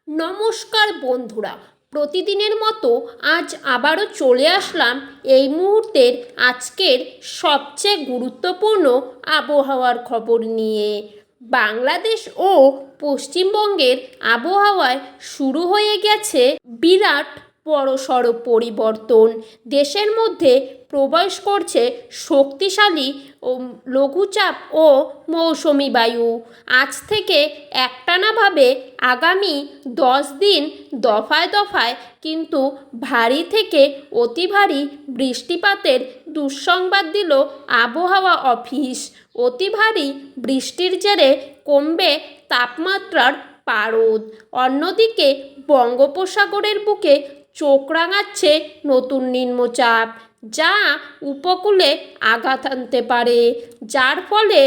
নমস্কার বন্ধুরা, প্রতিদিনের মতো আজ আবারও চলে আসলাম এই মুহূর্তের আজকের সবচেয়ে গুরুত্বপূর্ণ আবহাওয়ার খবর নিয়ে। বাংলাদেশ ও পশ্চিমবঙ্গের আবহাওয়ায় শুরু হয়ে গেছে বিরাট বড়সড় পরিবর্তন। দেশের মধ্যে প্রবেশ করছে শক্তিশালী লঘুচাপ ও মৌসুমি বায়ু। আজ থেকে একটানাভাবে আগামী 10 দিন দফায় দফায় কিন্তু ভারী থেকে অতি ভারী বৃষ্টিপাতের দুঃসংবাদ দিল আবহাওয়া অফিস। অতি ভারী বৃষ্টির জেরে কমবে তাপমাত্রার পারদ। অন্যদিকে বঙ্গোপসাগরের বুকে চোখ রাঙাচ্ছে নতুন নিম্নচাপ, যা উপকূলে আঘাত আনতে পারে, যার ফলে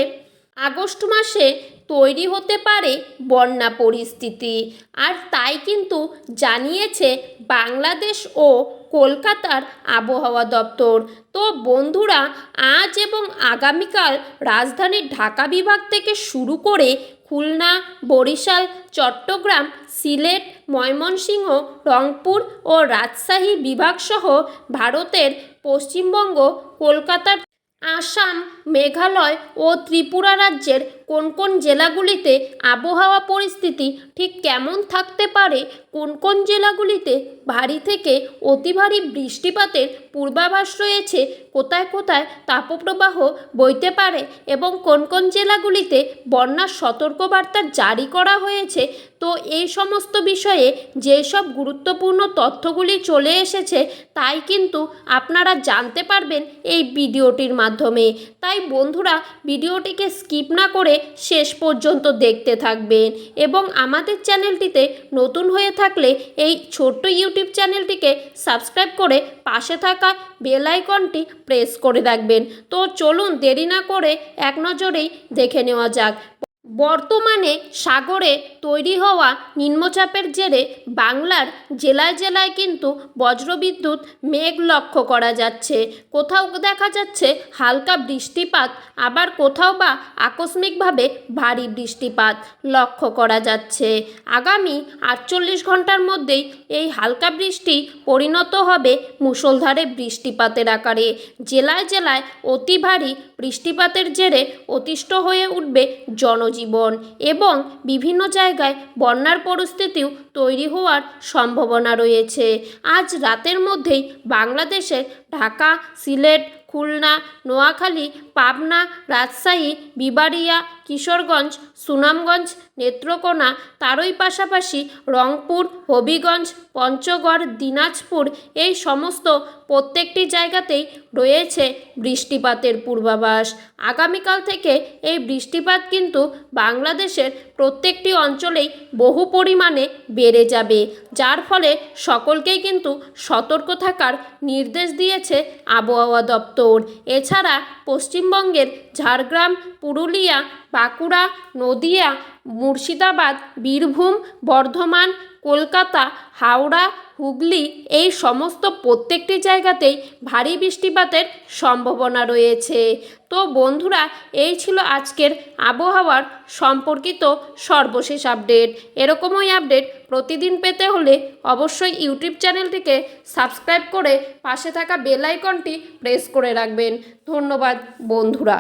আগস্ট মাসে তৈরি হতে পারে বন্যা পরিস্থিতি। আর তাই কিন্তু জানিয়েছে বাংলাদেশ ও কলকাতার আবহাওয়া দপ্তর। তো বন্ধুরা, আজ এবং আগামীকাল রাজধানী ঢাকা বিভাগ থেকে শুরু করে খুলনা, বরিশাল, চট্টগ্রাম, সিলেট, ময়মনসিংহ, রংপুর ও রাজশাহী বিভাগসহ ভারতের পশ্চিমবঙ্গ, কলকাতার আসাম, মেঘালয় ও ত্রিপুরা রাজ্যের কোন কোন জেলাগুলিতে আবহাওয়া পরিস্থিতি ঠিক কেমন থাকতে পারে, কোন কোন জেলাগুলিতে ভারী থেকে অতি ভারী বৃষ্টিপাতের পূর্বাভাস রয়েছে, কোথায় কোথায় তাপপ্রবাহ বইতে পারে এবং কোন কোন জেলাগুলিতে বন্যার সতর্কবার্তা জারি করা হয়েছে, তো এই সমস্ত বিষয়ে যেসব গুরুত্বপূর্ণ তথ্যগুলি চলে এসেছে তাই কিন্তু আপনারা জানতে পারবেন এই ভিডিওটির মাধ্যমে। তাই বন্ধুরা, ভিডিওটিকে স্কিপ না করে শেষ পর্যন্ত দেখতে থাকবেন এবং আমাদের চ্যানেলটিতে নতুন হয়ে থাকলে এই ছোট্ট ইউটিউব চ্যানেলটিকে সাবস্ক্রাইব করে পাশে থাকা বেল আইকনটি প্রেস করে রাখবেন। তো চলুন দেরি না করে এক নজরেই দেখে নেওয়া যাক। বর্তমানে সাগরে তৈরি হওয়া নিম্নচাপের জেরে বাংলার জেলায় জেলায় কিন্তু বজ্রবিদ্যুৎ মেঘ লক্ষ্য করা যাচ্ছে। কোথাও দেখা যাচ্ছে হালকা বৃষ্টিপাত, আবার কোথাও বা আকস্মিকভাবে ভারী বৃষ্টিপাত লক্ষ্য করা যাচ্ছে। আগামী 48 ঘন্টার মধ্যেই এই হালকা বৃষ্টি পরিণত হবে মুষলধারে বৃষ্টিপাতের আকারে। জেলায় জেলায় অতি ভারী বৃষ্টিপাতের জেরে অতিষ্ঠ হয়ে উঠবে জনজীবন এবং বিভিন্ন জায়গায় বন্যার পরিস্থিতিও তৈরি হওয়ার সম্ভাবনা রয়েছে। আজ রাতের মধ্যেই বাংলাদেশের ঢাকা, সিলেট, খুলনা, নোয়াখালী, পাবনা, রাজশাহী, বিবাড়িয়া, কিশোরগঞ্জ, সুনামগঞ্জ, নেত্রকোনা, তারই পাশাপাশি রংপুর, হবিগঞ্জ, পঞ্চগড়, দিনাজপুর, এই সমস্ত প্রত্যেকটি জায়গাতেই রয়েছে বৃষ্টিপাতের পূর্বাভাস। আগামীকাল থেকে এই বৃষ্টিপাত কিন্তু বাংলাদেশের প্রত্যেকটি অঞ্চলেই বহু পরিমাণে বেড়ে যাবে, যার ফলে সকলকেই কিন্তু সতর্ক থাকার নির্দেশ দিয়েছে আবহাওয়া দপ্তর। এছাড়া পশ্চিমবঙ্গের ঝাড়গ্রাম, পুরুলিয়া, বাঁকুড়া, নদিয়া, মুর্শিদাবাদ, বীরভূম, বর্ধমান, কলকাতা, হাওড়া, হুগলি, এই সমস্ত প্রত্যেকটি জায়গাতেই ভারী বৃষ্টিপাতের সম্ভাবনা রয়েছে। তো বন্ধুরা, এই ছিল আজকের আবহাওয়ার সম্পর্কিত সর্বশেষ আপডেট। এরকমই আপডেট প্রতিদিন পেতে হলে অবশ্যই ইউটিউব চ্যানেলটিকে সাবস্ক্রাইব করে পাশে থাকা বেল আইকনটি প্রেস করে রাখবেন। ধন্যবাদ বন্ধুরা।